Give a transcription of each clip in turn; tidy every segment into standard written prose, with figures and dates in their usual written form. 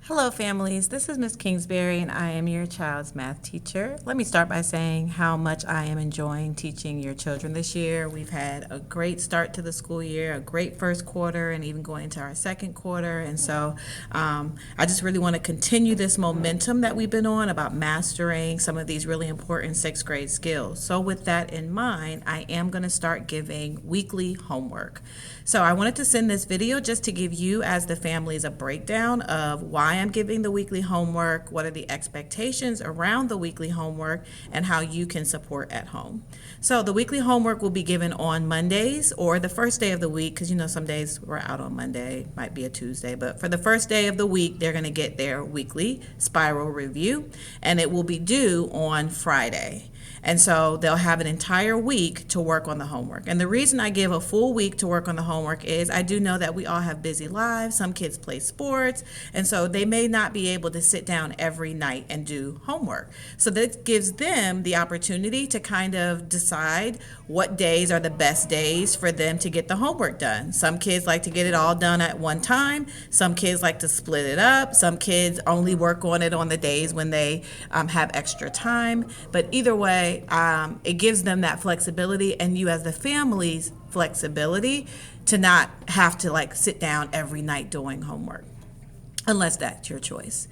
Hello, families. This is Miss Kingsberry, and I am your child's math teacher. Let me start by saying how much I am enjoying teaching your children this year. We've had a great start to the school year, a great first quarter, and even going into our second quarter. And so I just really want to continue this momentum that we've been on about mastering some of these really important sixth grade skills. So with that in mind, I am going to start giving weekly homework. So I wanted to send this video just to give you as the families a breakdown of why I'm giving the weekly homework, what are the expectations around the weekly homework, and how you can support at home. So the weekly homework will be given on Mondays or the first day of the week, because some days we're out on Monday, might be a Tuesday, but for the first day of the week, they're going to get their weekly spiral review, and it will be due on Friday. And so they'll have an entire week to work on the homework. And the reason I give a full week to work on the homework is I do know that we all have busy lives. Some kids play sports, and so they may not be able to sit down every night and do homework. So this gives them the opportunity to kind of decide what days are the best days for them to get the homework done. Some kids like to get it all done at one time. Some kids like to split it up. Some kids only work on it on the days when they have extra time. But either way, it gives them that flexibility, and you as the family's flexibility to not have to sit down every night doing homework, unless that's your choice.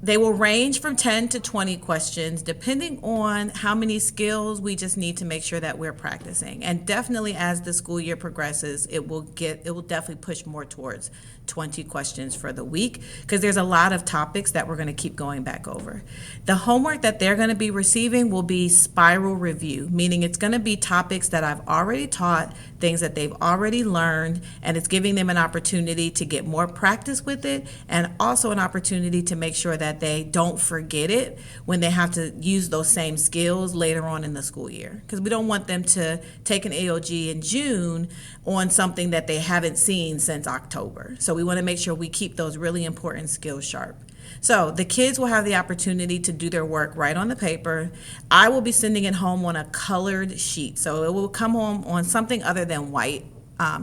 They will range from 10 to 20 questions depending on how many skills we just need to make sure that we're practicing. And definitely as the school year progresses, it will definitely push more towards 20 questions for the week, because there's a lot of topics that we're going to keep going back over. The homework that they're going to be receiving will be spiral review, meaning it's going to be topics that I've already taught, things that they've already learned, and it's giving them an opportunity to get more practice with it, and also an opportunity to make sure that they don't forget it when they have to use those same skills later on in the school year, because we don't want them to take an AOG in June on something that they haven't seen since October. So we want to make sure we keep those really important skills sharp. So the kids will have the opportunity to do their work right on the paper. I will be sending it home on a colored sheet. So it will come home on something other than white.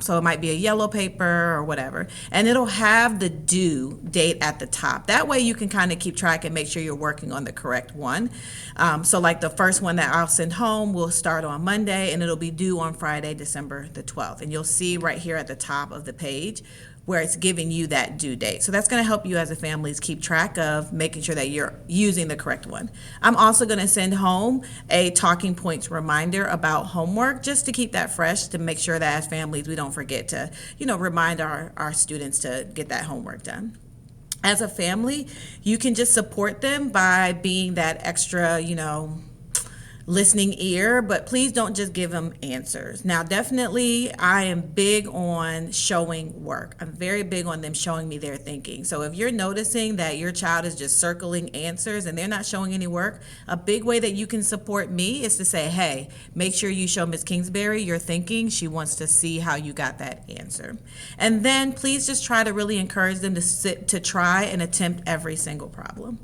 So it might be a yellow paper or whatever. And it'll have the due date at the top. That way you can kind of keep track and make sure you're working on the correct one. So like the first one that I'll send home will start on Monday, and it'll be due on Friday, December the 12th. And you'll see right here at the top of the page where it's giving you that due date. So that's going to help you as a families keep track of making sure that you're using the correct one. I'm also going to send home a talking points reminder about homework, just to keep that fresh, to make sure that as families we don't forget to, remind our students to get that homework done. As a family, you can just support them by being that extra, listening ear, but please don't just give them answers. Now, definitely, I am big on showing work. I'm very big on them showing me their thinking. So if you're noticing that your child is just circling answers and they're not showing any work, a big way that you can support me is to say, hey, make sure you show Miss Kingsberry your thinking. She wants to see how you got that answer. And then please just try to really encourage them to try and attempt every single problem.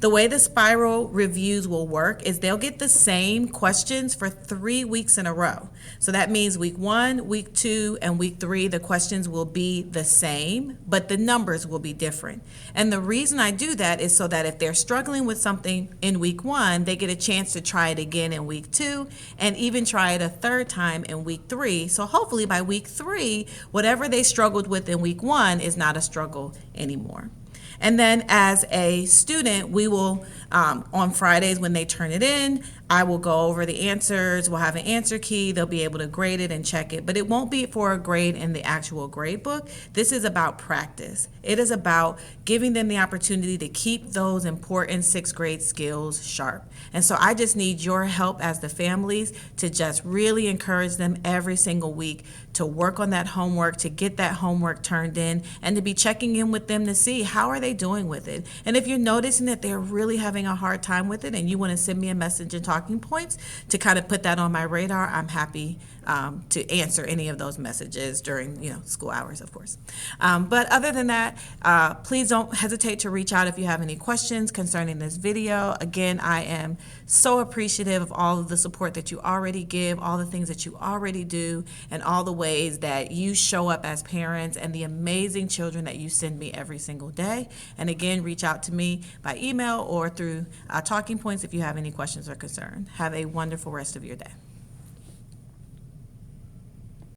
The way the spiral reviews will work is they'll get the same questions for 3 weeks in a row. So that means week 1, week 2, and week 3, the questions will be the same, but the numbers will be different. And the reason I do that is so that if they're struggling with something in week 1, they get a chance to try it again in week 2, and even try it a third time in week 3. So hopefully by week 3, whatever they struggled with in week 1 is not a struggle anymore. And then as a student, we will, on Fridays when they turn it in, I will go over the answers. We'll have an answer key. They'll be able to grade it and check it. But it won't be for a grade in the actual grade book. This is about practice. It is about giving them the opportunity to keep those important sixth grade skills sharp. And so I just need your help as the families to just really encourage them every single week to work on that homework, to get that homework turned in, and to be checking in with them to see how are they doing with it. And if you're noticing that they're really having a hard time with it and you want to send me a message and talking points to kind of put that on my radar, I'm happy to answer any of those messages during school hours, of course. But other than that, please don't hesitate to reach out if you have any questions concerning this video. Again, I am so appreciative of all of the support that you already give, all the things that you already do, and all the ways that you show up as parents and the amazing children that you send me every single day. And again, reach out to me by email or through Talking Points if you have any questions or concerns. Have a wonderful rest of your day.